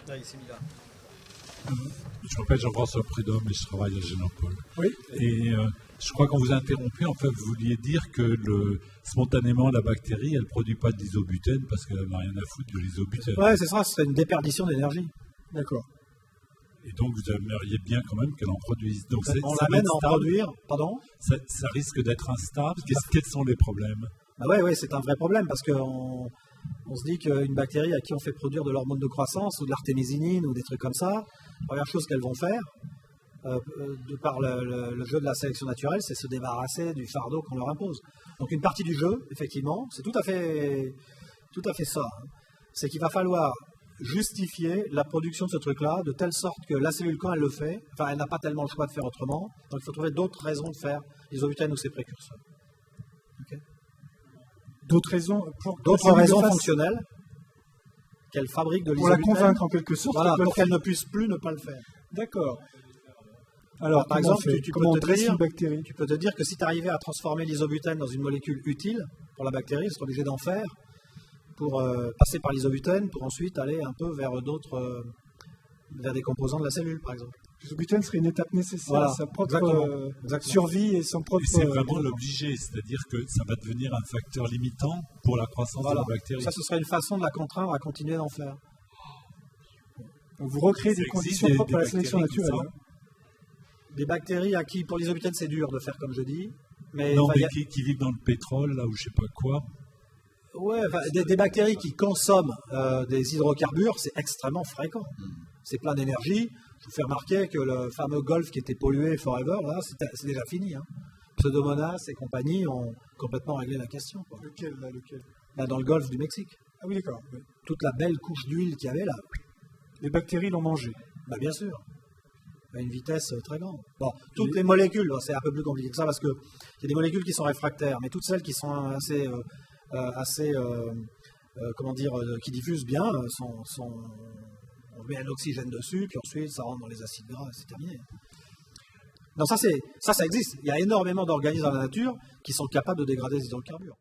Là, ici, là. Je m'appelle Jean-François Prudhomme et je travaille à Génopole. Oui. Et je crois qu'on vous a interrompu. En fait, vous vouliez dire que spontanément, la bactérie, elle ne produit pas d'isobutène parce qu'elle n'a rien à foutre de l'isobutène. Ouais, c'est ça, c'est une déperdition d'énergie. D'accord. Et donc, vous aimeriez bien quand même qu'elle en produise. Donc, On l'amène à en produire, pardon. Ça risque d'être instable. Quels sont les problèmes? Bah ouais, c'est un vrai problème parce qu'on se dit qu'une bactérie à qui on fait produire de l'hormone de croissance ou de l'artémisinine ou des trucs comme ça, la première chose qu'elles vont faire, de par le jeu de la sélection naturelle, c'est se débarrasser du fardeau qu'on leur impose. Donc une partie du jeu, effectivement, c'est tout à fait ça. Hein. C'est qu'il va falloir justifier la production de ce truc-là de telle sorte que la cellule, quand elle le fait, enfin, elle n'a pas tellement le choix de faire autrement, donc il faut trouver d'autres raisons de faire l'isobutène ou ses précurseurs. Okay. D'autres raisons fonctionnelles qu'elle fabrique de l'isobutène. Pour la convaincre en quelque sorte. Voilà, pour qu'elle ne puisse plus ne pas le faire. D'accord. Alors, par exemple, tu peux te dire que si tu arrivais à transformer l'isobutène dans une molécule utile pour la bactérie, tu serais obligé d'en faire pour passer par l'isobutène pour ensuite aller un peu vers vers des composants de la cellule, par exemple. L'isobutène serait une étape nécessaire à sa propre survie et son propre... Et c'est vraiment l'obligé, c'est-à-dire que ça va devenir un facteur limitant pour la croissance de la bactérie. Ça, ce serait une façon de la contraindre à continuer d'en faire. Donc vous recréez des conditions propres à la sélection naturelle. Des bactéries à qui, pour l'isobutène, c'est dur de faire, comme je dis. Mais qui vivent dans le pétrole, là, ou je sais pas quoi. Ouais, des bactéries qui consomment des hydrocarbures, c'est extrêmement fréquent. C'est plein d'énergie. Je vous fais remarquer que le fameux golfe qui était pollué forever, là, c'est déjà fini. Hein. Pseudomonas et compagnie ont complètement réglé la question. Quoi. Lequel là, dans le golfe du Mexique. Ah oui, d'accord. Oui. Toute la belle couche d'huile qu'il y avait là. Les bactéries l'ont mangé. Bah, bien sûr. À une vitesse très grande. Bon, toutes les molécules, c'est un peu plus compliqué que ça parce qu'il y a des molécules qui sont réfractaires, mais toutes celles qui sont assez qui diffusent bien, on met un oxygène dessus, puis ensuite ça rentre dans les acides gras, c'est terminé. Non, ça existe. Il y a énormément d'organismes dans la nature qui sont capables de dégrader les hydrocarbures.